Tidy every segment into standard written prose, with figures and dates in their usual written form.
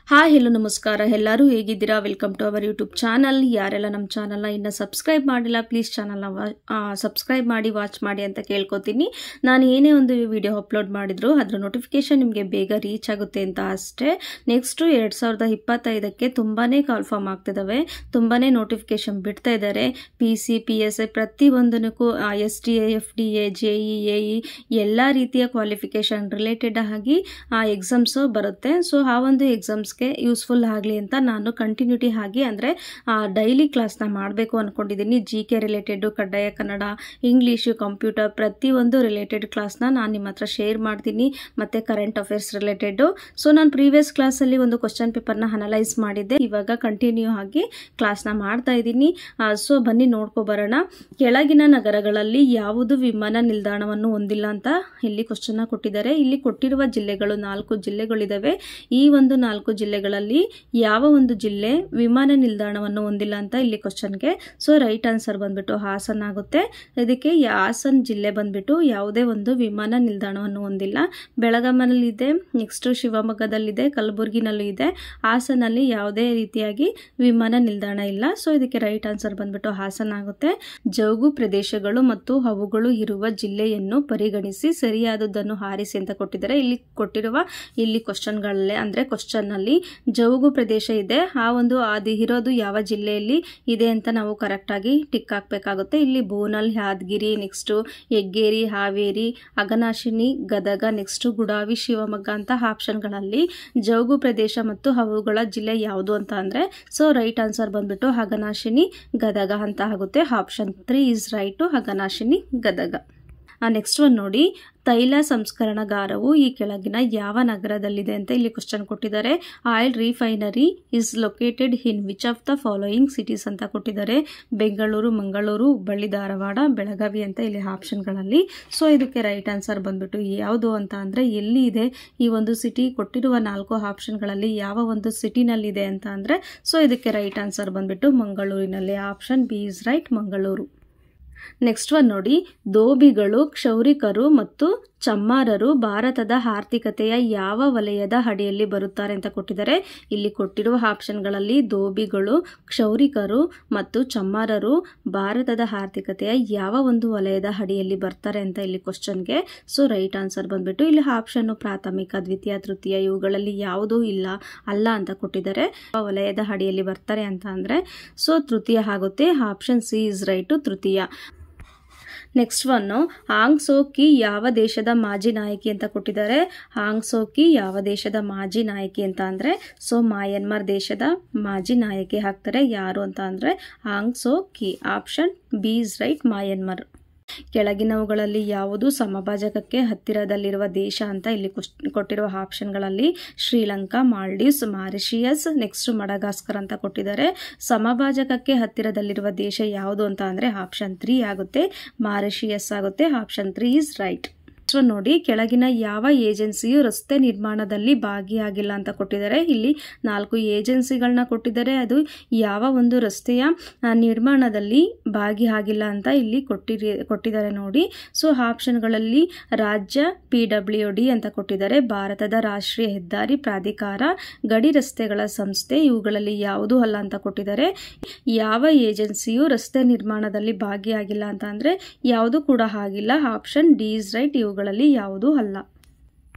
Hi hello ನಮಸ್ಕಾರ ಎಲ್ಲರೂ ಹೇಗಿದ್ದೀರಾ welcome to our YouTube channel ಯಾರೆಲ್ಲ ನಮ್ಮ ಚಾನಲ್ನ ಇನ್ನು ಸಬ್ಸ್ಕ್ರೈಬ್ ಮಾಡಿಲ್ಲ ಪ್ಲೀಸ್ ಚಾನಲ್ನ ಸಬ್ಸ್ಕ್ರೈಬ್ ಮಾಡಿ ವಾಚ್ ಮಾಡಿ ಅಂತ ಕೇಳ್ಕೊತೀನಿ ನಾನು ಏನೇ ಒಂದು ವಿಡಿಯೋ ಅಪ್ಲೋಡ್ ಮಾಡಿದ್ರು ಅದರ ನೋಟಿಫಿಕೇಶನ್ ನಿಮಗೆ ಬೇಗ ರೀಚ್ ಆಗುತ್ತೆ ಅಂತ ಅಷ್ಟೇ ನೆಕ್ಸ್ಟ್ 2025ಕ್ಕೆ ತುಂಬಾನೇ ಕಾಲ್ ಫಾರ್ಮ್ ಆಗ್ತಿದಾವೆ ತುಂಬಾನೇ ನೋಟಿಫಿಕೇಶನ್ ಬಿಡ್ತಾ ಇದ್ದಾರೆ ಪಿಸಿ ಪಿಎಸ್ಐ ಪ್ರತಿ ಒಂದಕ್ಕೂ ಎಸ್ಡಿಎ ಎಫ್ಡಿಎ ಜೆಇ ಎಇ ಎಲ್ಲ ರೀತಿಯ ಕ್ವಾಲಿಫಿಕೇಶನ್ ರಿಲೇಟೆಡ್ ಆಗಿ ಆ ಎಕ್ಸಾಮ್ಸ್ ಬರುತ್ತೆ ಸೊ ಆ ಒಂದು ಎಕ್ಸಾಮ್ಸ್ ಯೂಸ್ಫುಲ್ ಆಗಲಿ ಅಂತ ನಾನು ಕಂಟಿನ್ಯೂಟಿ ಆಗಿ ಅಂದರೆ ಡೈಲಿ ಕ್ಲಾಸ್ನ ಮಾಡಬೇಕು ಅಂದ್ಕೊಂಡಿದ್ದೀನಿ ಜಿಕೆ ರಿಲೇಟೆಡ್ ಕಡ್ಡಾಯ ಕನ್ನಡ ಇಂಗ್ಲೀಷು ಕಂಪ್ಯೂಟರ್ ಪ್ರತಿಯೊಂದು ರಿಲೇಟೆಡ್ ಕ್ಲಾಸ್ನ ನಾನು ನಿಮ್ಮ ಹತ್ರ ಶೇರ್ ಮಾಡ್ತೀನಿ ಮತ್ತು ಕರೆಂಟ್ ಅಫೇರ್ಸ್ ರಿಲೇಟೆಡ್ ಸೊ ನಾನು ಪ್ರೀವಿಯಸ್ ಕ್ಲಾಸಲ್ಲಿ ಒಂದು ಕ್ವಶನ್ ಪೇಪರ್ನ ಅನಲೈಸ್ ಮಾಡಿದ್ದೆ ಇವಾಗ ಕಂಟಿನ್ಯೂ ಆಗಿ ಕ್ಲಾಸ್ನ ಮಾಡ್ತಾ ಇದ್ದೀನಿ ಸೊ ಬನ್ನಿ ನೋಡ್ಕೊಬರೋಣ ಕೆಳಗಿನ ನಗರಗಳಲ್ಲಿ ಯಾವುದು ವಿಮಾನ ನಿಲ್ದಾಣವನ್ನು ಹೊಂದಿಲ್ಲ ಅಂತ ಇಲ್ಲಿ ಕ್ವಶನ್ನ ಕೊಟ್ಟಿದ್ದಾರೆ ಇಲ್ಲಿ ಕೊಟ್ಟಿರುವ ಜಿಲ್ಲೆಗಳು 4 ಜಿಲ್ಲೆಗಳಿದಾವೆ ಈ ಒಂದು 4 ಜಿಲ್ಲೆಗಳಲ್ಲಿ ಯಾವ ಒಂದು ಜಿಲ್ಲೆ ವಿಮಾನ ನಿಲ್ದಾಣವನ್ನು ಹೊಂದಿಲ್ಲ ಅಂತ ಇಲ್ಲಿ ಕ್ವಶನ್ಗೆ ಸೊ ರೈಟ್ ಆನ್ಸರ್ ಬಂದ್ಬಿಟ್ಟು ಹಾಸನ್ ಆಗುತ್ತೆ ಇದಕ್ಕೆ ಹಾಸನ್ ಜಿಲ್ಲೆ ಬಂದ್ಬಿಟ್ಟು ಯಾವುದೇ ಒಂದು ವಿಮಾನ ನಿಲ್ದಾಣವನ್ನು ಹೊಂದಿಲ್ಲ ಬೆಳಗಾವಿಯಲ್ಲಿ ಇದೆ ನೆಕ್ಸ್ಟ್ ಶಿವಮೊಗ್ಗದಲ್ಲಿದೆ ಕಲಬುರಗಿನಲ್ಲೂ ಇದೆ ಹಾಸನಲ್ಲಿ ಯಾವುದೇ ರೀತಿಯಾಗಿ ವಿಮಾನ ನಿಲ್ದಾಣ ಇಲ್ಲ ಸೊ ಇದಕ್ಕೆ ರೈಟ್ ಆನ್ಸರ್ ಬಂದ್ಬಿಟ್ಟು ಹಾಸನ್ ಆಗುತ್ತೆ ಜೌಗು ಪ್ರದೇಶಗಳು ಮತ್ತು ಅವುಗಳು ಇರುವ ಜಿಲ್ಲೆಯನ್ನು ಪರಿಗಣಿಸಿ ಸರಿಯಾದದ್ದನ್ನು ಆರಿಸಿ ಅಂತ ಕೊಟ್ಟಿದ್ದಾರೆ ಇಲ್ಲಿ ಕೊಟ್ಟಿರುವ ಇಲ್ಲಿ ಕ್ವಶನ್ಗಳಲ್ಲೇ ಅಂದ್ರೆ ಕ್ವಶನ್ ನಲ್ಲಿ ಜೌಗು ಪ್ರದೇಶ ಇದೆ ಆ ಒಂದು ಅದು ಇರೋದು ಯಾವ ಜಿಲ್ಲೆಯಲ್ಲಿ ಇದೆ ಅಂತ ನಾವು ಕರೆಕ್ಟ್ ಆಗಿ ಟಿಕ್ ಹಾಕಬೇಕಾಗುತ್ತೆ ಇಲ್ಲಿ ಬೋನಲ್ ಯಾದಗಿರಿ ನೆಕ್ಸ್ಟ್ ಹೆಗ್ಗೇರಿ ಹಾವೇರಿ ಅಘನಾಶಿನಿ ಗದಗ ನೆಕ್ಸ್ಟ್ ಗುಡಾವಿ ಶಿವಮೊಗ್ಗ ಅಂತ ಆಪ್ಷನ್ಗಳಲ್ಲಿ ಜೌಗು ಪ್ರದೇಶ ಮತ್ತು ಅವುಗಳ ಜಿಲ್ಲೆ ಯಾವುದು ಅಂತ ಅಂದ್ರೆ ಸೊ ರೈಟ್ ಆನ್ಸರ್ ಬಂದ್ಬಿಟ್ಟು ಅಘನಾಶಿನಿ ಗದಗ ಅಂತ ಆಗುತ್ತೆ option 3 is right Aghanashini Gadag next ಒಂದು ನೋಡಿ ತೈಲ ಸಂಸ್ಕರಣಾಗಾರವು ಈ ಕೆಳಗಿನ ಯಾವ ನಗರದಲ್ಲಿದೆ ಅಂತ ಇಲ್ಲಿ ಕ್ವಶನ್ ಕೊಟ್ಟಿದ್ದಾರೆ oil refinery is located in which of the following cities ಅಂತ ಕೊಟ್ಟಿದ್ದಾರೆ ಬೆಂಗಳೂರು ಮಂಗಳೂರು ಹುಬ್ಬಳ್ಳಿ ಧಾರವಾಡ ಬೆಳಗಾವಿ ಅಂತ ಇಲ್ಲಿ ಆಪ್ಷನ್ಗಳಲ್ಲಿ ಸೊ ಇದಕ್ಕೆ ರೈಟ್ ಆನ್ಸರ್ ಬಂದ್ಬಿಟ್ಟು ಯಾವುದು ಅಂತ ಅಂದ್ರೆ ಎಲ್ಲಿ ಇದೆ ಈ ಒಂದು ಸಿಟಿ ಕೊಟ್ಟಿರುವ 4 ಆಪ್ಷನ್ಗಳಲ್ಲಿ ಯಾವ ಒಂದು ಸಿಟಿನಲ್ಲಿದೆ ಅಂತ ಅಂದ್ರೆ ಸೊ ಇದಕ್ಕೆ ರೈಟ್ ಆನ್ಸರ್ ಬಂದ್ಬಿಟ್ಟು ಮಂಗಳೂರಿನಲ್ಲಿ option B is right Mangaluru next ಒಂದು ನೋಡಿ ದೋಬಿಗಳು ಕ್ಷೌರಿಕರು ಮತ್ತು ಚಮ್ಮಾರರು ಭಾರತದ ಆರ್ಥಿಕತೆಯ ಯಾವ ವಲಯದ ಅಡಿಯಲ್ಲಿ ಬರುತ್ತಾರೆ ಅಂತ ಕೊಟ್ಟಿದ್ದಾರೆ ಇಲ್ಲಿ ಕೊಟ್ಟಿರುವ ಆಪ್ಷನ್ಗಳಲ್ಲಿ ದೋಬಿಗಳು ಕ್ಷೌರಿಕರು ಮತ್ತು ಚಮ್ಮಾರರು ಭಾರತದ ಆರ್ಥಿಕತೆಯ ಯಾವ ಒಂದು ವಲಯದ ಅಡಿಯಲ್ಲಿ ಬರ್ತಾರೆ ಅಂತ ಇಲ್ಲಿ ಕ್ವಶನ್ಗೆ ಸೊ ರೈಟ್ ಆನ್ಸರ್ ಬಂದ್ಬಿಟ್ಟು ಇಲ್ಲಿ ಆಪ್ಷನ್ ಪ್ರಾಥಮಿಕ ದ್ವಿತೀಯ ತೃತೀಯ ಇವುಗಳಲ್ಲಿ ಯಾವುದೂ ಇಲ್ಲ ಅಲ್ಲ ಅಂತ ಕೊಟ್ಟಿದ್ದಾರೆ ವಲಯದ ಅಡಿಯಲ್ಲಿ ಬರ್ತಾರೆ ಅಂತ ಅಂದ್ರೆ ಸೊ ತೃತೀಯ ಆಗುತ್ತೆ ಆಪ್ಷನ್ ಸಿ ಇಸ್ ರೈಟ್ ತೃತೀಯ ನೆಕ್ಸ್ಟ್ ಒನ್ ಆಂಗ್ ಸೋ ಕಿ ಯಾವ ದೇಶದ ಮಾಜಿ ನಾಯಕಿ ಅಂತ ಕೊಟ್ಟಿದ್ದಾರೆ ಆಂಗ್ ಸೋ ಕಿ ಯಾವ ದೇಶದ ಮಾಜಿ ನಾಯಕಿ ಅಂತ ಅಂದ್ರೆ ಸೊ ಮಯನ್ಮಾರ್ ದೇಶದ ಮಾಜಿ ನಾಯಕಿ ಹಾಕ್ತಾರೆ ಯಾರು ಅಂತ ಅಂದ್ರೆ ಆಂಗ್ ಸೋ ಕಿ option B is right Myanmar ಕೆಳಗಿನವುಗಳಲ್ಲಿ ಯಾವುದು ಸಮಭಾಜಕಕ್ಕೆ ಹತ್ತಿರದಲ್ಲಿರುವ ದೇಶ ಅಂತ ಇಲ್ಲಿ ಕೊಟ್ಟಿರುವ ಆಪ್ಷನ್ಗಳಲ್ಲಿ Sri Lanka Maldives Mauritius next Madagascar ಅಂತ ಕೊಟ್ಟಿದ್ದಾರೆ ಸಮಭಾಜಕಕ್ಕೆ ಹತ್ತಿರದಲ್ಲಿರುವ ದೇಶ ಯಾವುದು ಅಂತ ಅಂದ್ರೆ ಆಪ್ಷನ್ 3 ಆಗುತ್ತೆ ಮಾರಿಷಿಯಸ್ ಆಗುತ್ತೆ ಆಪ್ಷನ್ 3 ಇಸ್ ರೈಟ್ ನೋಡಿ ಕೆಳಗಿನ ಯಾವ ಏಜೆನ್ಸಿಯು ರಸ್ತೆ ನಿರ್ಮಾಣದಲ್ಲಿ ಭಾಗಿಯಾಗಿಲ್ಲ ಅಂತ ಕೊಟ್ಟಿದ್ದಾರೆ ಇಲ್ಲಿ 4 ಏಜೆನ್ಸಿಗಳನ್ನ ಕೊಟ್ಟಿದ್ದಾರೆ ಅದು ಯಾವ ಒಂದು ರಸ್ತೆಯ ನಿರ್ಮಾಣದಲ್ಲಿ ಭಾಗಿಯಾಗಿಲ್ಲ ಅಂತ ಇಲ್ಲಿ ಕೊಟ್ಟಿದ್ದಾರೆ ನೋಡಿ ಸೊ ಆಪ್ಷನ್ಗಳಲ್ಲಿ ರಾಜ್ಯ PWD ಅಂತ ಕೊಟ್ಟಿದ್ದಾರೆ ಭಾರತದ ರಾಷ್ಟ್ರೀಯ ಹೆದ್ದಾರಿ ಪ್ರಾಧಿಕಾರ ಗಡಿ ರಸ್ತೆಗಳ ಸಂಸ್ಥೆ ಇವುಗಳಲ್ಲಿ ಯಾವುದೂ ಅಲ್ಲ ಅಂತ ಕೊಟ್ಟಿದ್ದಾರೆ ಯಾವ ಏಜೆನ್ಸಿಯು ರಸ್ತೆ ನಿರ್ಮಾಣದಲ್ಲಿ ಭಾಗಿಯಾಗಿಲ್ಲ ಅಂತ ಅಂದ್ರೆ ಯಾವುದು ಕೂಡ ಆಗಿಲ್ಲ ಆಪ್ಷನ್ ಡಿ ಇಸ್ ರೈಟ್ ಇವುಗಳಲ್ಲಿ ಯಾವುದೂ ಅಲ್ಲ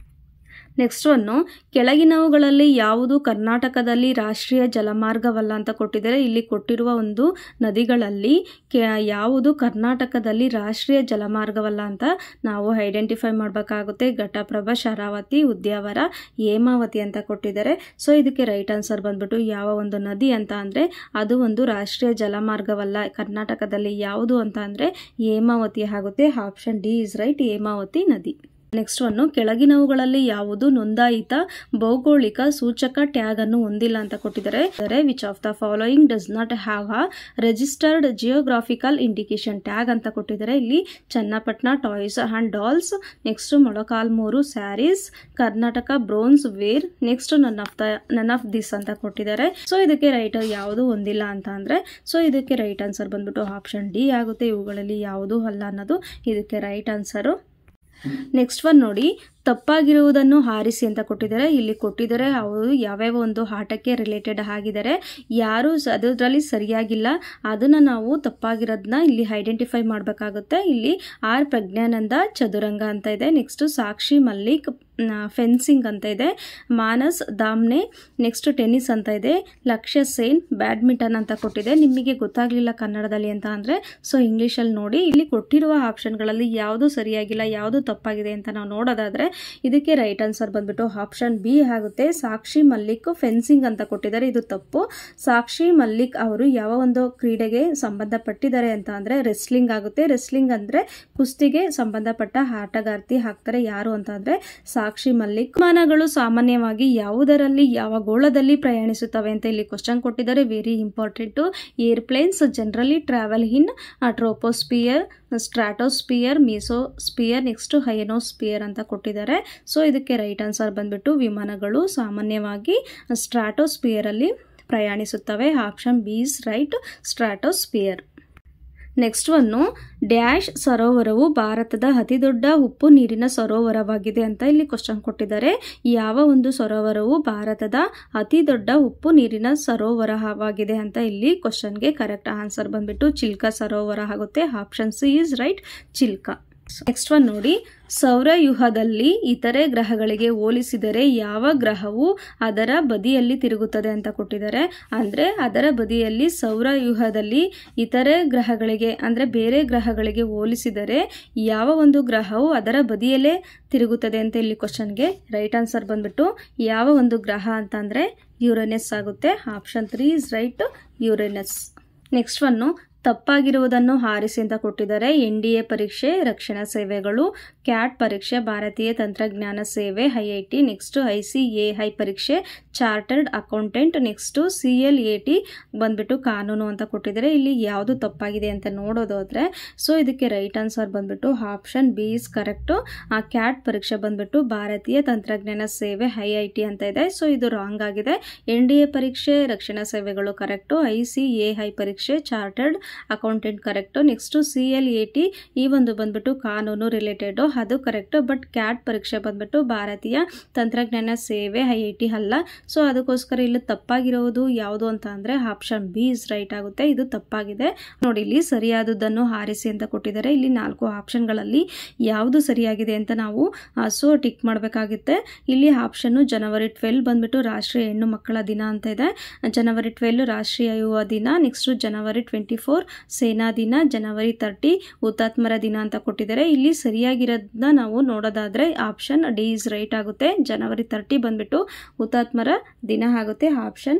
ನೆಕ್ಸ್ಟ್ ಒಂದು ಕೆಳಗಿನವುಗಳಲ್ಲಿ ಯಾವುದು ಕರ್ನಾಟಕದಲ್ಲಿ ರಾಷ್ಟ್ರೀಯ ಜಲಮಾರ್ಗವಲ್ಲ ಅಂತ ಕೊಟ್ಟಿದ್ದಾರೆ ಇಲ್ಲಿ ಕೊಟ್ಟಿರುವ ಒಂದು ನದಿಗಳಲ್ಲಿ ಯಾವುದು ಕರ್ನಾಟಕದಲ್ಲಿ ರಾಷ್ಟ್ರೀಯ ಜಲಮಾರ್ಗವಲ್ಲ ಅಂತ ನಾವು ಐಡೆಂಟಿಫೈ ಮಾಡಬೇಕಾಗುತ್ತೆ ಘಟಪ್ರಭಾ ಶರಾವತಿ ಉದ್ಯಾವರ ಹೇಮಾವತಿ ಅಂತ ಕೊಟ್ಟಿದ್ದಾರೆ ಸೊ ಇದಕ್ಕೆ ರೈಟ್ ಆನ್ಸರ್ ಬಂದ್ಬಿಟ್ಟು ಯಾವ ಒಂದು ನದಿ ಅಂತ ಅಂದ್ರೆ ಅದು ಒಂದು ರಾಷ್ಟ್ರೀಯ ಜಲಮಾರ್ಗವಲ್ಲ ಕರ್ನಾಟಕದಲ್ಲಿ ಯಾವುದು ಅಂತ ಅಂದ್ರೆ ಹೇಮಾವತಿ ಆಗುತ್ತೆ option D is right Hemavati ನದಿ ನೆಕ್ಸ್ಟ್ ಒನ್ ಕೆಳಗಿನವುಗಳಲ್ಲಿ ಯಾವುದು ನೋಂದಾಯಿತ ಭೌಗೋಳಿಕ ಸೂಚಕ ಟ್ಯಾಗ್ ಅನ್ನು ಹೊಂದಿಲ್ಲ ಅಂತ ಕೊಟ್ಟಿದ್ದಾರೆ which of the following does not have a registered geographical indication tag ಅಂತ ಕೊಟ್ಟಿದ್ದಾರೆ ಇಲ್ಲಿ Channapatna toys and dolls next Molakalmuru sarees Karnataka bronze ware next none of this ಅಂತ ಕೊಟ್ಟಿದ್ದಾರೆ ಸೊ ಇದಕ್ಕೆ ರೈಟ್ ಯಾವುದು ಹೊಂದಿಲ್ಲ ಅಂತ ಅಂದ್ರೆ ಸೊ ಇದಕ್ಕೆ ರೈಟ್ ಆನ್ಸರ್ ಬಂದ್ಬಿಟ್ಟು ಆಪ್ಷನ್ ಡಿ ಆಗುತ್ತೆ ಇವುಗಳಲ್ಲಿ ಯಾವುದು ಅಲ್ಲ ಅನ್ನೋದು ಇದಕ್ಕೆ ರೈಟ್ ಆನ್ಸರ್ ನೆಕ್ಸ್ಟ್ ಒನ್ ನೋಡಿ ತಪ್ಪಾಗಿರುವುದನ್ನು ಆರಿಸಿ ಅಂತ ಕೊಟ್ಟಿದ್ದಾರೆ. ಇಲ್ಲಿ ಕೊಟ್ಟಿದ್ದಾರೆ ಅವರು ಯಾವ್ಯಾವ ಒಂದು ಆಟಕ್ಕೆ ರಿಲೇಟೆಡ್ ಆಗಿದ್ದಾರೆ, ಯಾರು ಅದರಲ್ಲಿ ಸರಿಯಾಗಿಲ್ಲ ಅದನ್ನು ನಾವು ತಪ್ಪಾಗಿರೋದನ್ನ ಇಲ್ಲಿ ಐಡೆಂಟಿಫೈ ಮಾಡಬೇಕಾಗುತ್ತೆ. ಇಲ್ಲಿ ಆರ್ ಪ್ರಜ್ಞಾನಂದ ಚದುರಂಗ ಅಂತ ಇದೆ, ನೆಕ್ಸ್ಟ್ ಸಾಕ್ಷಿ ಮಲ್ಲಿಕ್ ಫೆನ್ಸಿಂಗ್ ಅಂತ ಇದೆ, ಮಾನಸ್ ದಾಮ್ನೆ ನೆಕ್ಸ್ಟ್ ಟೆನ್ನಿಸ್ ಅಂತ ಇದೆ, ಲಕ್ಷ್ಯ ಸೇನ್ ಬ್ಯಾಡ್ಮಿಂಟನ್ ಅಂತ ಕೊಟ್ಟಿದೆ. ನಿಮಗೆ ಗೊತ್ತಾಗಲಿಲ್ಲ ಕನ್ನಡದಲ್ಲಿ ಅಂತ ಅಂದರೆ ಸೊ ಇಂಗ್ಲೀಷಲ್ಲಿ ನೋಡಿ. ಇಲ್ಲಿ ಕೊಟ್ಟಿರುವ ಆಪ್ಷನ್ಗಳಲ್ಲಿ ಯಾವುದು ಸರಿಯಾಗಿಲ್ಲ ಯಾವುದು ತಪ್ಪಾಗಿದೆ ಅಂತ ನಾವು ನೋಡೋದಾದರೆ ಇದಕ್ಕೆ ರೈಟ್ ಆನ್ಸರ್ ಬಂದ್ಬಿಟ್ಟು ಆಪ್ಷನ್ ಬಿ ಆಗುತ್ತೆ. ಸಾಕ್ಷಿ ಮಲ್ಲಿಕ್ ಫೆನ್ಸಿಂಗ್ ಅಂತ ಕೊಟ್ಟಿದ್ದಾರೆ, ಇದು ತಪ್ಪು. ಸಾಕ್ಷಿ ಮಲ್ಲಿಕ್ ಅವರು ಯಾವ ಒಂದು ಕ್ರೀಡೆಗೆ ಸಂಬಂಧಪಟ್ಟಿದ್ದಾರೆ ಅಂತ ಅಂದರೆ ರೆಸ್ಲಿಂಗ್ ಆಗುತ್ತೆ. ರೆಸ್ಲಿಂಗ್ ಅಂದರೆ ಕುಸ್ತಿಗೆ ಸಂಬಂಧಪಟ್ಟ ಆಟಗಾರ್ತಿ ಆಗ್ತಾರೆ. ಯಾರು ಅಂತ ಅಂದರೆ ಸಾಕ್ಷಿ ಮಲ್ಲಿಕ್. ವಿಮಾನಗಳು ಸಾಮಾನ್ಯವಾಗಿ ಯಾವುದರಲ್ಲಿ ಯಾವ ಗೋಳದಲ್ಲಿ ಪ್ರಯಾಣಿಸುತ್ತವೆ ಅಂತ ಇಲ್ಲಿ ಕ್ವಶನ್ ಕೊಟ್ಟಿದ್ದಾರೆ. Very important. Airplanes generally travel in troposphere, stratosphere, mesosphere, next ionosphere ಅಂತ ಕೊಟ್ಟಿದ್ದಾರೆ. ಸೊ ಇದಕ್ಕೆ ರೈಟ್ ಆನ್ಸರ್ ಬಂದ್ಬಿಟ್ಟು ವಿಮಾನಗಳು ಸಾಮಾನ್ಯವಾಗಿ ಸ್ಟ್ರಾಟೋಸ್ಪಿಯರ್ ಅಲ್ಲಿ ಪ್ರಯಾಣಿಸುತ್ತವೆ. Option B is right, stratosphere. Next one dash ಸರೋವರವು ಭಾರತದ ಅತಿ ದೊಡ್ಡ ಉಪ್ಪು ನೀರಿನ ಸರೋವರವಾಗಿದೆ ಅಂತ ಇಲ್ಲಿ ಕ್ವಶನ್ ಕೊಟ್ಟಿದ್ದಾರೆ. ಯಾವ ಒಂದು ಸರೋವರವು ಭಾರತದ ಅತಿ ದೊಡ್ಡ ಉಪ್ಪು ನೀರಿನ ಸರೋವರವಾಗಿದೆ ಅಂತ ಇಲ್ಲಿ ಕ್ವಶನ್ಗೆ ಕರೆಕ್ಟ್ ಆನ್ಸರ್ ಬಂದ್ಬಿಟ್ಟು ಚಿಲ್ಕಾ ಸರೋವರ ಆಗುತ್ತೆ. Option C is right, Chilka. Next one ನೋಡಿ, ಸೌರವ್ಯೂಹದಲ್ಲಿ ಇತರೆ ಗ್ರಹಗಳಿಗೆ ಹೋಲಿಸಿದರೆ ಯಾವ ಗ್ರಹವು ಅದರ ಬದಿಯಲ್ಲಿ ತಿರುಗುತ್ತದೆ ಅಂತ ಕೊಟ್ಟಿದ್ದಾರೆ. ಅಂದರೆ ಅದರ ಬದಿಯಲ್ಲಿ ಸೌರವ್ಯೂಹದಲ್ಲಿ ಇತರೆ ಗ್ರಹಗಳಿಗೆ ಅಂದರೆ ಬೇರೆ ಗ್ರಹಗಳಿಗೆ ಹೋಲಿಸಿದರೆ ಯಾವ ಒಂದು ಗ್ರಹವು ಅದರ ಬದಿಯಲ್ಲೇ ತಿರುಗುತ್ತದೆ ಅಂತ ಇಲ್ಲಿ ಕ್ವಶನ್ಗೆ ರೈಟ್ ಆನ್ಸರ್ ಬಂದ್ಬಿಟ್ಟು ಯಾವ ಒಂದು ಗ್ರಹ ಅಂತಂದರೆ ಯುರೇನಸ್ ಆಗುತ್ತೆ. Option 3 is right, Uranus. Next one ತಪ್ಪಾಗಿರುವುದನ್ನು ಆರಿಸಿ ಅಂತ ಕೊಟ್ಟಿದ್ದಾರೆ. NDA ಪರೀಕ್ಷೆ ರಕ್ಷಣಾ ಸೇವೆಗಳು, ಕ್ಯಾಟ್ ಪರೀಕ್ಷೆ ಭಾರತೀಯ ತಂತ್ರಜ್ಞಾನ ಸೇವೆ IIT, ನೆಕ್ಸ್ಟ್ ICAI ಪರೀಕ್ಷೆ ಚಾರ್ಟರ್ಡ್ ಅಕೌಂಟೆಂಟ್, ನೆಕ್ಸ್ಟ್ CLAT ಬಂದ್ಬಿಟ್ಟು ಕಾನೂನು ಅಂತ ಕೊಟ್ಟಿದ್ದಾರೆ. ಇಲ್ಲಿ ಯಾವುದು ತಪ್ಪಾಗಿದೆ ಅಂತ ನೋಡೋದಾದ್ರೆ ಸೊ ಇದಕ್ಕೆ ರೈಟ್ ಆನ್ಸರ್ ಬಂದ್ಬಿಟ್ಟು ಆಪ್ಷನ್ ಬಿ ಇಸ್ ಕರೆಕ್ಟು. ಆ ಕ್ಯಾಟ್ ಪರೀಕ್ಷೆ ಬಂದ್ಬಿಟ್ಟು ಭಾರತೀಯ ತಂತ್ರಜ್ಞಾನ ಸೇವೆ IIT ಅಂತ ಇದೆ. ಸೊ ಇದು ರಾಂಗ್ ಆಗಿದೆ. NDA ಪರೀಕ್ಷೆ ರಕ್ಷಣಾ ಸೇವೆಗಳು ಕರೆಕ್ಟು, ICAI ಪರೀಕ್ಷೆ chartered accountant correct, next CLAT ಈ ಒಂದು ಬಂದ್ಬಿಟ್ಟು ಕಾನೂನು ರಿಲೇಟೆಡ್ ಅದು ಕರೆಕ್ಟು. ಬಟ್ ಕ್ಯಾಟ್ ಪರೀಕ್ಷೆ ಬಂದ್ಬಿಟ್ಟು ಭಾರತೀಯ ತಂತ್ರಜ್ಞಾನ ಸೇವೆ IIT ಅಲ್ಲ. ಸೊ ಅದಕ್ಕೋಸ್ಕರ ಇಲ್ಲಿ ತಪ್ಪಾಗಿರೋದು ಯಾವುದು ಅಂತ ಅಂದರೆ ಆಪ್ಷನ್ ಬಿ ಇಸ್ ರೈಟ್ ಆಗುತ್ತೆ. ಇದು ತಪ್ಪಾಗಿದೆ. ನೋಡಿ ಇಲ್ಲಿ ಸರಿಯಾದದ್ದನ್ನು ಆರಿಸಿ ಅಂತ ಕೊಟ್ಟಿದ್ದಾರೆ. ಇಲ್ಲಿ 4 ಆಪ್ಷನ್ಗಳಲ್ಲಿ ಯಾವುದು ಸರಿಯಾಗಿದೆ ಅಂತ ನಾವು ಸೊ ಟಿಕ್ ಮಾಡಬೇಕಾಗುತ್ತೆ. ಇಲ್ಲಿ ಆಪ್ಷನ್ನು ಜನವರಿ 12 ಬಂದ್ಬಿಟ್ಟು ರಾಷ್ಟ್ರೀಯ ಹೆಣ್ಣು ಮಕ್ಕಳ ದಿನ ಅಂತ ಇದೆ, ಜನವರಿ 12 ರಾಷ್ಟ್ರೀಯ ಯುವ ದಿನ, ನೆಕ್ಸ್ಟ್ ಜನವರಿ 24 ಸೇನಾ ದಿನ, ಜನವರಿ 30 ಹುತಾತ್ಮರ ದಿನ ಅಂತ ಕೊಟ್ಟಿದ್ದಾರೆ. ಇಲ್ಲಿ ಸರಿಯಾಗಿರೋದನ್ನ ನಾವು ನೋಡೋದಾದ್ರೆ ಆಪ್ಷನ್ ಡಿ ಇಸ್ ರೈಟ್ ಆಗುತ್ತೆ. ಜನವರಿ 30 ಬಂದ್ಬಿಟ್ಟು ಹುತಾತ್ಮರ ದಿನ ಆಗುತ್ತೆ. Option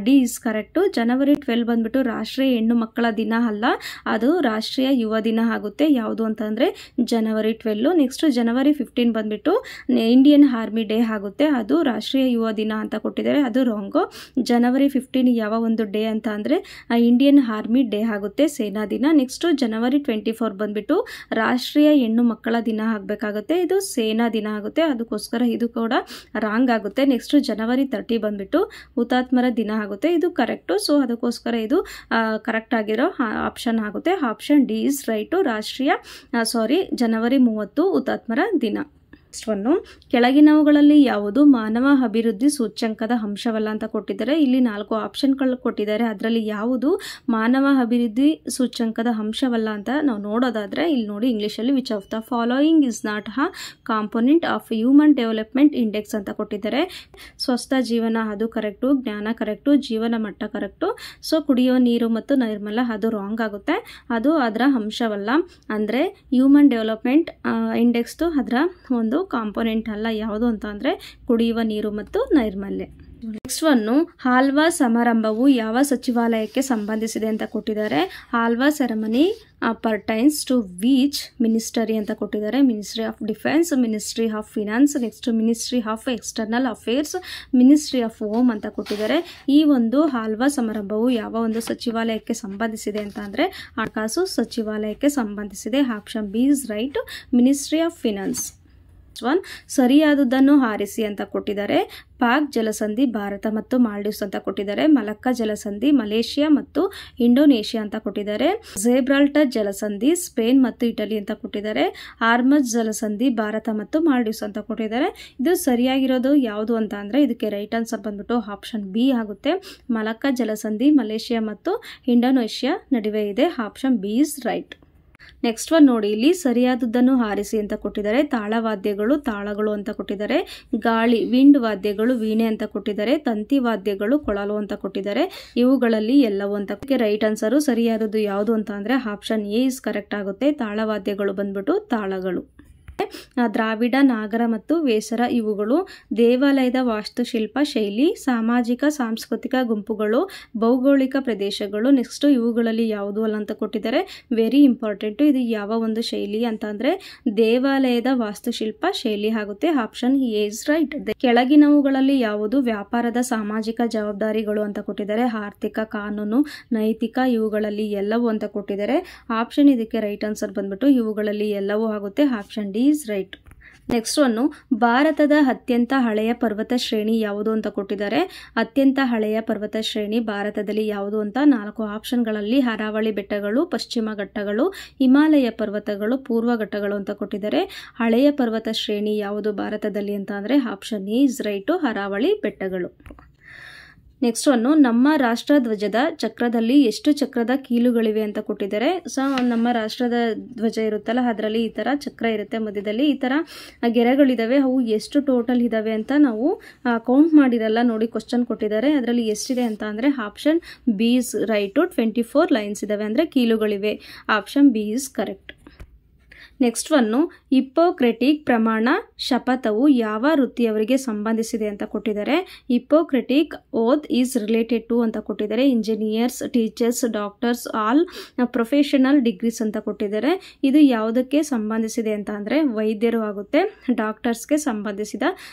D is correct. ಜನವರಿ 12 ಬಂದ್ಬಿಟ್ಟು ರಾಷ್ಟ್ರೀಯ ಹೆಣ್ಣು ಮಕ್ಕಳ ದಿನ ಅಲ್ಲ, ಅದು ರಾಷ್ಟ್ರೀಯ ಯುವ ದಿನ ಆಗುತ್ತೆ. ಯಾವುದು ಅಂತಂದ್ರೆ ಜನವರಿ 12. ನೆಕ್ಸ್ಟ್ ಜನವರಿ 15 ಬಂದ್ಬಿಟ್ಟು ಇಂಡಿಯನ್ ಆರ್ಮಿ ಡೇ ಆಗುತ್ತೆ, ಅದು ರಾಷ್ಟ್ರೀಯ ಯುವ ದಿನ ಅಂತ ಕೊಟ್ಟಿದ್ದಾರೆ, ಅದು ರಾಂಗು. ಜನವರಿ 15 ಯಾವ ಒಂದು ಡೇ ಅಂತ ಅಂದ್ರೆ ಇಂಡಿಯನ್ ಆರ್ಮಿ ಡೇ ಆಗುತ್ತೆ, ಸೇನಾ ದಿನ. ನೆಕ್ಸ್ಟ್ ಜನವರಿ 24 ಬಂದ್ಬಿಟ್ಟು ರಾಷ್ಟ್ರೀಯ ಹೆಣ್ಣು ಮಕ್ಕಳ ದಿನ ಆಗಬೇಕಾಗುತ್ತೆ, ಇದು ಸೇನಾ ದಿನ ಆಗುತ್ತೆ, ಅದಕ್ಕೋಸ್ಕರ ಇದು ಕೂಡ ರಾಂಗ್ ಆಗುತ್ತೆ. ನೆಕ್ಸ್ಟ್ ಜನವರಿ 30 ಬಂದ್ಬಿಟ್ಟು ಹುತಾತ್ಮರ ದಿನ ಆಗುತ್ತೆ, ಇದು ಕರೆಕ್ಟು. ಸೊ ಅದಕ್ಕೋಸ್ಕರ ಇದು ಕರೆಕ್ಟ್ ಆಗಿರೋ ಆಪ್ಷನ್ ಆಗುತ್ತೆ. Option D is right. ಜನವರಿ 30 ಹುತಾತ್ಮರ ದಿನ. ಕೆಳಗಿನವುಗಳಲ್ಲಿ ಯಾವುದು ಮಾನವ ಅಭಿವೃದ್ಧಿ ಸೂಚ್ಯಂಕದ ಅಂಶವಲ್ಲ ಅಂತ ಕೊಟ್ಟಿದ್ದಾರೆ. ಇಲ್ಲಿ 4 ಆಪ್ಷನ್ಗಳು ಕೊಟ್ಟಿದ್ದಾರೆ, ಅದರಲ್ಲಿ ಯಾವುದು ಮಾನವ ಅಭಿವೃದ್ಧಿ ಸೂಚ್ಯಂಕದ ಅಂಶವಲ್ಲ ಅಂತ ನಾವು ನೋಡೋದಾದ್ರೆ ಇಲ್ಲಿ ನೋಡಿ ಇಂಗ್ಲಿಷಲ್ಲಿ which of the following is not a component of human development index ಅಂತ ಕೊಟ್ಟಿದ್ದಾರೆ. ಸ್ವಸ್ಥ ಜೀವನ ಅದು ಕರೆಕ್ಟು, ಜ್ಞಾನ ಕರೆಕ್ಟು, ಜೀವನ ಮಟ್ಟ ಕರೆಕ್ಟು. ಸೊ ಕುಡಿಯೋ ನೀರು ಮತ್ತು ನೈರ್ಮಲ್ಯ ಅದು ರಾಂಗ್ ಆಗುತ್ತೆ, ಅದು ಅದರ ಅಂಶವಲ್ಲ. ಅಂದರೆ ಹ್ಯೂಮನ್ ಡೆವಲಪ್ಮೆಂಟ್ ಇಂಡೆಕ್ಸ್ದು ಅದರ ಒಂದು ಕಾಂಪೋನೆಂಟ್ ಅಲ್ಲ. ಯಾವುದು ಅಂತ ಅಂದರೆ ಕುಡಿಯುವ ನೀರು ಮತ್ತು ನೈರ್ಮಲ್ಯ. ನೆಕ್ಸ್ಟ್ ಒನ್ನು ಹಾಲ್ವಾ ಸಮಾರಂಭವು ಯಾವ ಸಚಿವಾಲಯಕ್ಕೆ ಸಂಬಂಧಿಸಿದೆ ಅಂತ ಕೊಟ್ಟಿದ್ದಾರೆ. Halwa ceremony pertains to which ministry ಅಂತ ಕೊಟ್ಟಿದ್ದಾರೆ. Ministry of defence, ministry of finance, next ministry of external affairs, ministry of home ಅಂತ ಕೊಟ್ಟಿದ್ದಾರೆ. ಈ ಒಂದು ಹಾಲ್ವಾ ಸಮಾರಂಭವು ಯಾವ ಒಂದು ಸಚಿವಾಲಯಕ್ಕೆ ಸಂಬಂಧಿಸಿದೆ ಅಂತ ಅಂದರೆ ಹಣಕಾಸು ಸಚಿವಾಲಯಕ್ಕೆ ಸಂಬಂಧಿಸಿದೆ. Option B is right, ministry of finance. 1 ಸರಿಯಾದುದನ್ನು ಆರಿಸಿ ಅಂತ ಕೊಟ್ಟಿದ್ದಾರೆ. ಪಾಕ್ ಜಲಸಂಧಿ ಭಾರತ ಮತ್ತು ಮಾಲ್ಡೀವ್ಸ್ ಅಂತ ಕೊಟ್ಟಿದ್ದಾರೆ. ಮಲಕ್ಕಾ ಜಲಸಂಧಿ ಮಲೇಷಿಯಾ ಮತ್ತು ಇಂಡೋನೇಷಿಯಾ ಅಂತ ಕೊಟ್ಟಿದ್ದಾರೆ. ಜಿಬ್ರಾಲ್ಟರ್ ಜಲಸಂಧಿ ಸ್ಪೇನ್ ಮತ್ತು ಇಟಲಿ ಅಂತ ಕೊಟ್ಟಿದ್ದಾರೆ. ಹಾರ್ಮಜ್ ಜಲಸಂಧಿ ಭಾರತ ಮತ್ತು ಮಾಲ್ಡೀವ್ಸ್ ಅಂತ ಕೊಟ್ಟಿದ್ದಾರೆ. ಇದು ಸರಿಯಾಗಿರೋದು ಯಾವುದು ಅಂತ ಅಂದರೆ ಇದಕ್ಕೆ ರೈಟ್ ಆನ್ಸರ್ ಬಂದ್ಬಿಟ್ಟು ಆಪ್ಷನ್ ಬಿ ಆಗುತ್ತೆ. ಮಲಕ್ಕಾ ಜಲಸಂಧಿ ಮಲೇಷಿಯಾ ಮತ್ತು ಇಂಡೋನೇಷಿಯಾ ನಡುವೆ ಇದೆ. Option B is right. Next one ನೋಡಿ, ಇಲ್ಲಿ ಸರಿಯಾದದ್ದನ್ನು ಆರಿಸಿ ಅಂತ ಕೊಟ್ಟಿದ್ದಾರೆ. ತಾಳವಾದ್ಯಗಳು ತಾಳಗಳು ಅಂತ ಕೊಟ್ಟಿದ್ದಾರೆ. ಗಾಳಿ ವಿಂಡ್ ವಾದ್ಯಗಳು ವೀಣೆ ಅಂತ ಕೊಟ್ಟಿದ್ದಾರೆ. ತಂತಿ ವಾದ್ಯಗಳು ಕೊಳಲು ಅಂತ ಕೊಟ್ಟಿದ್ದಾರೆ. ಇವುಗಳಲ್ಲಿ ಎಲ್ಲವೂ ಅಂತ. ರೈಟ್ ಆನ್ಸರು ಸರಿಯಾದದ್ದು ಯಾವುದು ಅಂತ ಅಂದರೆ ಆಪ್ಷನ್ ಎ ಇಸ್ ಕರೆಕ್ಟ್ ಆಗುತ್ತೆ. ತಾಳವಾದ್ಯಗಳು ಬಂದ್ಬಿಟ್ಟು ತಾಳಗಳು. ದ್ರಾವಿಡ ನಾಗರ ಮತ್ತು ವೇಸರ ಇವುಗಳು ದೇವಾಲಯದ ವಾಸ್ತುಶಿಲ್ಪ ಶೈಲಿ, ಸಾಮಾಜಿಕ ಸಾಂಸ್ಕೃತಿಕ ಗುಂಪುಗಳು, ಭೌಗೋಳಿಕ ಪ್ರದೇಶಗಳು. ನೆಕ್ಸ್ಟ್ ಇವುಗಳಲ್ಲಿ ಯಾವುದು ಅಲ್ಲ ಅಂತ ಕೊಟ್ಟಿದ್ದಾರೆ. Very important. ಇದು ಯಾವ ಒಂದು ಶೈಲಿ ಅಂತ ಅಂದರೆ ದೇವಾಲಯದ ವಾಸ್ತುಶಿಲ್ಪ ಶೈಲಿ ಆಗುತ್ತೆ. Option A is right. ಕೆಳಗಿನವುಗಳಲ್ಲಿ ಯಾವುದು ವ್ಯಾಪಾರದ ಸಾಮಾಜಿಕ ಜವಾಬ್ದಾರಿಗಳು ಅಂತ ಕೊಟ್ಟಿದ್ದಾರೆ. ಆರ್ಥಿಕ, ಕಾನೂನು, ನೈತಿಕ ಇವುಗಳಲ್ಲಿ ಎಲ್ಲವೂ ಅಂತ ಕೊಟ್ಟಿದ್ದಾರೆ. ಆಪ್ಷನ್ ಇದಕ್ಕೆ ರೈಟ್ ಆನ್ಸರ್ ಬಂದ್ಬಿಟ್ಟು ಇವುಗಳಲ್ಲಿ ಎಲ್ಲವೂ ಆಗುತ್ತೆ. Option D is right. Next one ಭಾರತದ ಅತ್ಯಂತ ಹಳೆಯ ಪರ್ವತ ಶ್ರೇಣಿ ಯಾವುದು ಅಂತ ಕೊಟ್ಟಿದ್ದಾರೆ. ಅತ್ಯಂತ ಹಳೆಯ ಪರ್ವತ ಶ್ರೇಣಿ ಭಾರತದಲ್ಲಿ ಯಾವುದು ಅಂತ 4 ಆಪ್ಷನ್ಗಳಲ್ಲಿ ಅರಾವಳಿ ಬೆಟ್ಟಗಳು, ಪಶ್ಚಿಮ ಘಟ್ಟಗಳು, ಹಿಮಾಲಯ ಪರ್ವತಗಳು, ಪೂರ್ವ ಘಟ್ಟಗಳು ಅಂತ ಕೊಟ್ಟಿದ್ದಾರೆ. ಹಳೆಯ ಪರ್ವತ ಶ್ರೇಣಿ ಯಾವುದು ಭಾರತದಲ್ಲಿ ಅಂತ ಅಂದರೆ option A is right, Aravalli ಬೆಟ್ಟಗಳು. ನೆಕ್ಸ್ಟ್ ಒನ್ನು ನಮ್ಮ ರಾಷ್ಟ್ರ ಧ್ವಜದ ಚಕ್ರದಲ್ಲಿ ಎಷ್ಟು ಚಕ್ರದ ಕೀಲುಗಳಿವೆ ಅಂತ ಕೊಟ್ಟಿದ್ದಾರೆ. ಸೊ ನಮ್ಮ ರಾಷ್ಟ್ರದ ಧ್ವಜ ಇರುತ್ತಲ್ಲ ಅದರಲ್ಲಿ ಈ ಥರ ಚಕ್ರ ಇರುತ್ತೆ, ಮಧ್ಯದಲ್ಲಿ ಈ ಥರ ಗೆರೆಗಳಿದ್ದಾವೆ. ಅವು ಎಷ್ಟು ಟೋಟಲ್ ಇದ್ದಾವೆ ಅಂತ ನಾವು ಕೌಂಟ್ ಮಾಡಿರಲ್ಲ ನೋಡಿ, ಕ್ವಶನ್ ಕೊಟ್ಟಿದ್ದಾರೆ. ಅದರಲ್ಲಿ ಎಷ್ಟಿದೆ ಅಂತ ಅಂದರೆ option B is right. 24 lines ಇದ್ದಾವೆ ಅಂದರೆ ಕೀಲುಗಳಿವೆ. Option B is correct. Next one Hippocratic ಪ್ರಮಾಣ ಶಪಥವು ಯಾವ ವೃತ್ತಿಯವರಿಗೆ ಸಂಬಂಧಿಸಿದೆ ಅಂತ ಕೊಟ್ಟಿದ್ದಾರೆ. Hippocratic oath is related to ಅಂತ ಕೊಟ್ಟಿದ್ದಾರೆ. Engineers, teachers, doctors, all professional degrees ಅಂತ ಕೊಟ್ಟಿದ್ದಾರೆ. ಇದು ಯಾವುದಕ್ಕೆ ಸಂಬಂಧಿಸಿದೆ ಅಂತ ಅಂದರೆ ವೈದ್ಯರು ಆಗುತ್ತೆ. ಡಾಕ್ಟರ್ಸ್ಗೆ ಸಂಬಂಧಿಸಿದ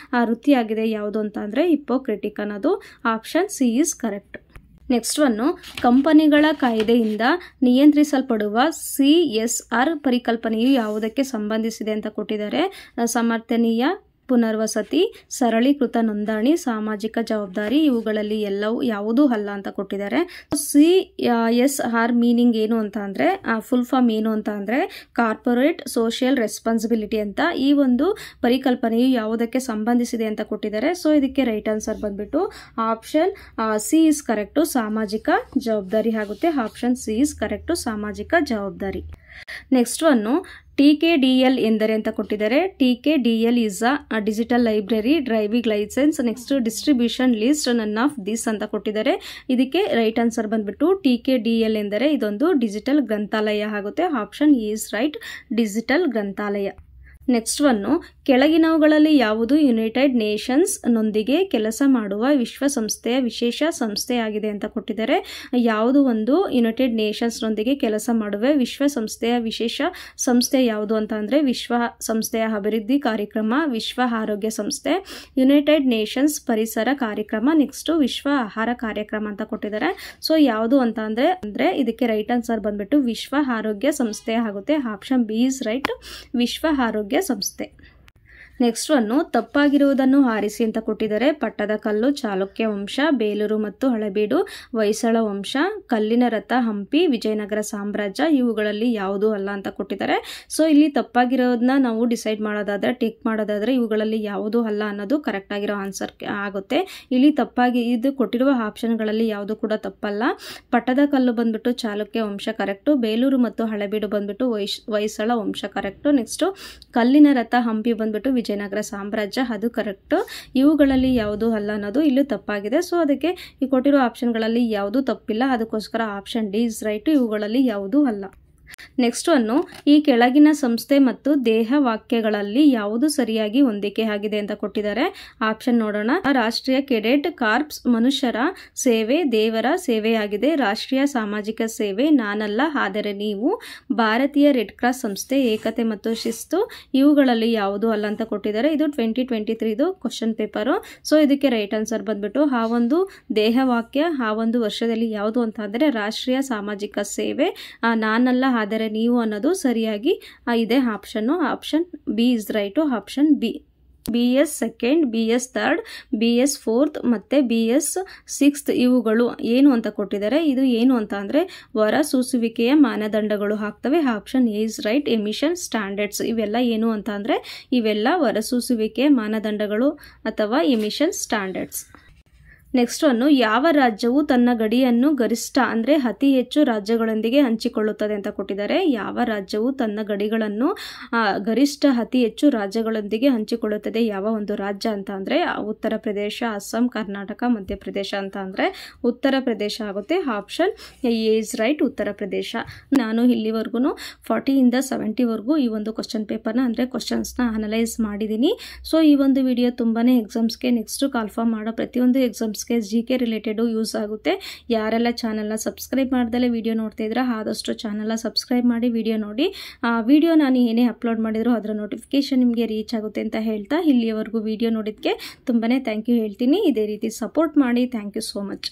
ವೃತ್ತಿಯಾಗಿದೆ ಯಾವುದು ಅಂತ ಅಂದರೆ ಹಿಪ್ಪೋಕ್ರೆಟಿಕ್ ಅನ್ನೋದು. Option C is correct. Next one ಕಂಪನಿಗಳ ಕಾಯ್ದೆಯಿಂದ ನಿಯಂತ್ರಿಸಲ್ಪಡುವ CSR ಪರಿಕಲ್ಪನೆಯು ಯಾವುದಕ್ಕೆ ಸಂಬಂಧಿಸಿದೆ ಅಂತ ಕೊಟ್ಟಿದ್ದಾರೆ. ಸಮರ್ಥನೀಯ ಪುನರ್ವಸತಿ, ಸರಳೀಕೃತ ನೋಂದಣಿ, ಸಾಮಾಜಿಕ ಜವಾಬ್ದಾರಿ ಇವುಗಳಲ್ಲಿ ಎಲ್ಲವೂ ಯಾವುದೂ ಅಲ್ಲ ಅಂತ ಕೊಟ್ಟಿದ್ದಾರೆ. CSR ಮೀನಿಂಗ್ ಏನು ಅಂತ ಅಂದರೆ ಫುಲ್ ಫಾರ್ಮ್ ಏನು ಅಂತ ಅಂದರೆ ಕಾರ್ಪೊರೇಟ್ ಸೋಷಿಯಲ್ ರೆಸ್ಪಾನ್ಸಿಬಿಲಿಟಿ ಅಂತ. ಈ ಒಂದು ಪರಿಕಲ್ಪನೆಯು ಯಾವುದಕ್ಕೆ ಸಂಬಂಧಿಸಿದೆ ಅಂತ ಕೊಟ್ಟಿದ್ದಾರೆ. ಸೊ ಇದಕ್ಕೆ ರೈಟ್ ಆನ್ಸರ್ ಬಂದ್ಬಿಟ್ಟು ಆಪ್ಷನ್ ಸಿ ಇಸ್ ಕರೆಕ್ಟು, ಸಾಮಾಜಿಕ ಜವಾಬ್ದಾರಿ ಆಗುತ್ತೆ. ಆಪ್ಷನ್ ಸಿ ಇಸ್ ಕರೆಕ್ಟು, ಸಾಮಾಜಿಕ ಜವಾಬ್ದಾರಿ. ನೆಕ್ಸ್ಟ್ ಒನ್ನು TKDL ಎಂದರೆ ಅಂತ ಕೊಟ್ಟಿದ್ದಾರೆ. TKDL is a digital library, driving licence, next distribution list, none of this ಅಂತ ಕೊಟ್ಟಿದ್ದಾರೆ. ಇದಕ್ಕೆ ರೈಟ್ ಆನ್ಸರ್ ಬಂದ್ಬಿಟ್ಟು TKDL ಎಂದರೆ ಇದೊಂದು ಡಿಜಿಟಲ್ ಗ್ರಂಥಾಲಯ ಆಗುತ್ತೆ. ಆಪ್ಷನ್ ಈಸ್ ರೈಟ್, ಡಿಜಿಟಲ್ ಗ್ರಂಥಾಲಯ. ನೆಕ್ಸ್ಟ್ ಒನ್ನು ಕೆಳಗಿನವುಗಳಲ್ಲಿ ಯಾವುದು ಯುನೈಟೆಡ್ ನೇಷನ್ಸ್ ನೊಂದಿಗೆ ಕೆಲಸ ಮಾಡುವ ವಿಶ್ವಸಂಸ್ಥೆಯ ವಿಶೇಷ ಸಂಸ್ಥೆಯಾಗಿದೆ ಅಂತ ಕೊಟ್ಟಿದ್ದಾರೆ. ಯಾವುದು ಒಂದು ಯುನೈಟೆಡ್ ನೇಷನ್ಸ್ ನೊಂದಿಗೆ ಕೆಲಸ ಮಾಡುವ ವಿಶ್ವಸಂಸ್ಥೆಯ ವಿಶೇಷ ಸಂಸ್ಥೆ ಯಾವುದು ಅಂತ ಅಂದರೆ ವಿಶ್ವಸಂಸ್ಥೆಯ ಅಭಿವೃದ್ಧಿ ಕಾರ್ಯಕ್ರಮ, ವಿಶ್ವ ಆರೋಗ್ಯ ಸಂಸ್ಥೆ, ಯುನೈಟೆಡ್ ನೇಷನ್ಸ್ ಪರಿಸರ ಕಾರ್ಯಕ್ರಮ, ನೆಕ್ಸ್ಟ್ ವಿಶ್ವ ಆಹಾರ ಕಾರ್ಯಕ್ರಮ ಅಂತ ಕೊಟ್ಟಿದ್ದಾರೆ. ಸೊ ಯಾವುದು ಅಂತ ಅಂದರೆ ಇದಕ್ಕೆ ರೈಟ್ ಆನ್ಸರ್ ಬಂದ್ಬಿಟ್ಟು ವಿಶ್ವ ಆರೋಗ್ಯ ಸಂಸ್ಥೆ ಆಗುತ್ತೆ. ಆಪ್ಷನ್ ಬಿ ಇಸ್ ರೈಟ್, ವಿಶ್ವ ಆರೋಗ್ಯ ಸಂಸ್ಥೆ. ನೆಕ್ಸ್ಟ್ ಒನ್ನು ತಪ್ಪಾಗಿರುವುದನ್ನು ಆರಿಸಿ ಅಂತ ಕೊಟ್ಟಿದ್ದಾರೆ. ಪಟ್ಟದಕಲ್ಲು, ಚಾಲುಕ್ಯ ವಂಶ, ಬೇಲೂರು ಮತ್ತು ಹಳೆಬೀಡು, ಹೊಯ್ಸಳ ವಂಶ, ಕಲ್ಲಿನ ರಥ, ಹಂಪಿ, ವಿಜಯನಗರ ಸಾಮ್ರಾಜ್ಯ ಇವುಗಳಲ್ಲಿ ಯಾವುದೂ ಅಲ್ಲ ಅಂತ ಕೊಟ್ಟಿದ್ದಾರೆ. ಸೊ ಇಲ್ಲಿ ತಪ್ಪಾಗಿರೋದನ್ನ ನಾವು ಡಿಸೈಡ್ ಮಾಡೋದಾದರೆ, ಟಿಕ್ ಮಾಡೋದಾದರೆ ಇವುಗಳಲ್ಲಿ ಯಾವುದೂ ಅಲ್ಲ ಅನ್ನೋದು ಕರೆಕ್ಟ್ ಆಗಿರೋ ಆನ್ಸರ್ ಆಗುತ್ತೆ. ಇಲ್ಲಿ ತಪ್ಪಾಗಿ ಇದು ಕೊಟ್ಟಿರುವ ಆಪ್ಷನ್ಗಳಲ್ಲಿ ಯಾವುದು ಕೂಡ ತಪ್ಪಲ್ಲ. ಪಟ್ಟದಕಲ್ಲು ಬಂದ್ಬಿಟ್ಟು ಚಾಲುಕ್ಯ ವಂಶ ಕರೆಕ್ಟು, ಬೇಲೂರು ಮತ್ತು ಹಳೆಬೀಡು ಬಂದ್ಬಿಟ್ಟು ಹೊಯ್ಸಳ ವಂಶ ಕರೆಕ್ಟು, ನೆಕ್ಸ್ಟು ಕಲ್ಲಿನ ರಥ, ಹಂಪಿ ಬಂದ್ಬಿಟ್ಟು ವಿಜಯನಗರ ಸಾಮ್ರಾಜ್ಯ ಅದು ಕರೆಕ್ಟ್. ಇವುಗಳಲ್ಲಿ ಯಾವುದು ಅಲ್ಲ ಅನ್ನೋದು ಇಲ್ಲಿ ತಪ್ಪಾಗಿದೆ. ಸೊ ಅದಕ್ಕೆ ಈ ಕೊಟ್ಟಿರೋ ಆಪ್ಷನ್ಗಳಲ್ಲಿ ಯಾವುದೂ ತಪ್ಪಿಲ್ಲ, ಅದಕ್ಕೋಸ್ಕರ ಆಪ್ಷನ್ ಡಿ ಇಸ್ ರೈಟ್, ಇವುಗಳಲ್ಲಿ ಯಾವುದೂ ಅಲ್ಲ. ನೆಕ್ಸ್ಟ್ ಒನ್ನು ಈ ಕೆಳಗಿನ ಸಂಸ್ಥೆ ಮತ್ತು ದೇಹ ವಾಕ್ಯಗಳಲ್ಲಿ ಯಾವುದು ಸರಿಯಾಗಿ ಹೊಂದಿಕೆ ಆಗಿದೆ ಅಂತ ಕೊಟ್ಟಿದ್ದಾರೆ. ಆಪ್ಷನ್ ನೋಡೋಣ. ರಾಷ್ಟ್ರೀಯ ಕೆಡೆಟ್ ಕಾರ್ಪ್ಸ್ ಮನುಷ್ಯರ ಸೇವೆ, ದೇವರ ಸೇವೆಯಾಗಿದೆ. ರಾಷ್ಟ್ರೀಯ ಸಾಮಾಜಿಕ ಸೇವೆ, ನಾನಲ್ಲ ಆದರೆ ನೀವು. ಭಾರತೀಯ ರೆಡ್ ಕ್ರಾಸ್ ಸಂಸ್ಥೆ, ಏಕತೆ ಮತ್ತು ಶಿಸ್ತು ಇವುಗಳಲ್ಲಿ ಯಾವುದು ಅಲ್ಲ ಅಂತ ಕೊಟ್ಟಿದ್ದಾರೆ. ಇದು 2023 ಕ್ವಶನ್ ಪೇಪರು. ಸೊ ಇದಕ್ಕೆ ರೈಟ್ ಆನ್ಸರ್ ಬಂದ್ಬಿಟ್ಟು ಆ ಒಂದು ದೇಹ ವಾಕ್ಯ ಆ ಒಂದು ವರ್ಷದಲ್ಲಿ ಯಾವುದು ಅಂತ ಅಂದರೆ ರಾಷ್ಟ್ರೀಯ ಸಾಮಾಜಿಕ ಸೇವೆ, ನಾನಲ್ಲ ಆದರೆ ನೀವು ಅನ್ನೋದು ಸರಿಯಾಗಿ ಇದೆ option. Option B is right. Option B. BS second, BS third, BS fourth ಮತ್ತು BS ಸಿಕ್ಸ್ತ್ ಇವುಗಳು ಏನು ಅಂತ ಕೊಟ್ಟಿದ್ದಾರೆ. ಇದು ಏನು ಅಂತ ಅಂದರೆ ಹೊರಸೂಸುವಿಕೆಯ ಮಾನದಂಡಗಳು ಆಗ್ತವೆ. Option A is right. Emission standards ಇವೆಲ್ಲ ಏನು ಅಂತ ಅಂದರೆ ಇವೆಲ್ಲ ಹೊರಸೂಸುವಿಕೆಯ ಮಾನದಂಡಗಳು ಅಥವಾ ಎಮಿಷನ್ ಸ್ಟ್ಯಾಂಡರ್ಡ್ಸ್. ನೆಕ್ಸ್ಟ್ ಒನ್ನು, ಯಾವ ರಾಜ್ಯವು ತನ್ನ ಗಡಿಯನ್ನು ಗರಿಷ್ಠ ಅಂದರೆ ಅತಿ ಹೆಚ್ಚು ರಾಜ್ಯಗಳೊಂದಿಗೆ ಹಂಚಿಕೊಳ್ಳುತ್ತದೆ ಅಂತ ಕೊಟ್ಟಿದ್ದಾರೆ. ಯಾವ ರಾಜ್ಯವು ತನ್ನ ಗಡಿಗಳನ್ನು ಗರಿಷ್ಠ ಅತಿ ಹೆಚ್ಚು ರಾಜ್ಯಗಳೊಂದಿಗೆ ಹಂಚಿಕೊಳ್ಳುತ್ತದೆ, ಯಾವ ಒಂದು ರಾಜ್ಯ ಅಂತ ಅಂದರೆ ಉತ್ತರ ಪ್ರದೇಶ, ಅಸ್ಸಾಂ, ಕರ್ನಾಟಕ, ಮಧ್ಯಪ್ರದೇಶ ಅಂತ ಅಂದರೆ ಉತ್ತರ ಪ್ರದೇಶ ಆಗುತ್ತೆ. Option A is right, Uttar Pradesh. ನಾನು ಇಲ್ಲಿವರೆಗೂ 40ಇಂದ 70ವರೆಗೂ ಈ ಒಂದು ಕ್ವಶನ್ ಪೇಪರ್ನ ಅಂದರೆ ಕ್ವಶನ್ಸ್ನ ಅನಲೈಸ್ ಮಾಡಿದ್ದೀನಿ. ಸೊ ಈ ಒಂದು ವಿಡಿಯೋ ತುಂಬಾ ಎಕ್ಸಾಮ್ಸ್ಗೆ ನೆಕ್ಸ್ಟು ಕಾಲ್ಫಾರ್ಮ್ ಮಾಡೋ ಪ್ರತಿಯೊಂದು ಎಕ್ಸಾಮ್ಸ್ GK ರಿಲೇಟೆಡ್ ಯೂಸ್ ಆಗುತ್ತೆ. ಯಾರೆಲ್ಲ ಚಾನಲ್ನ ಸಬ್ಸ್ಕ್ರೈಬ್ ಮಾಡ್ದಲೇ ವಿಡಿಯೋ ನೋಡ್ತಾ ಇದ್ರೆ ಆದಷ್ಟು ಚಾನಲ್ನ ಸಬ್ಸ್ಕ್ರೈಬ್ ಮಾಡಿ ವಿಡಿಯೋ ನೋಡಿ. ವಿಡಿಯೋ ನಾನು ಏನೇ ಅಪ್ಲೋಡ್ ಮಾಡಿದ್ರು ಅದರ ನೋಟಿಫಿಕೇಶನ್ ನಿಮಗೆ ರೀಚ್ ಆಗುತ್ತೆ ಅಂತ ಹೇಳ್ತಾ ಇಲ್ಲಿಯವರೆಗೂ ವಿಡಿಯೋ ನೋಡಿದ್ದಕ್ಕೆ ತುಂಬಾ ಥ್ಯಾಂಕ್ ಯು ಹೇಳ್ತೀನಿ. ಇದೇ ರೀತಿ ಸಪೋರ್ಟ್ ಮಾಡಿ. Thank you so much.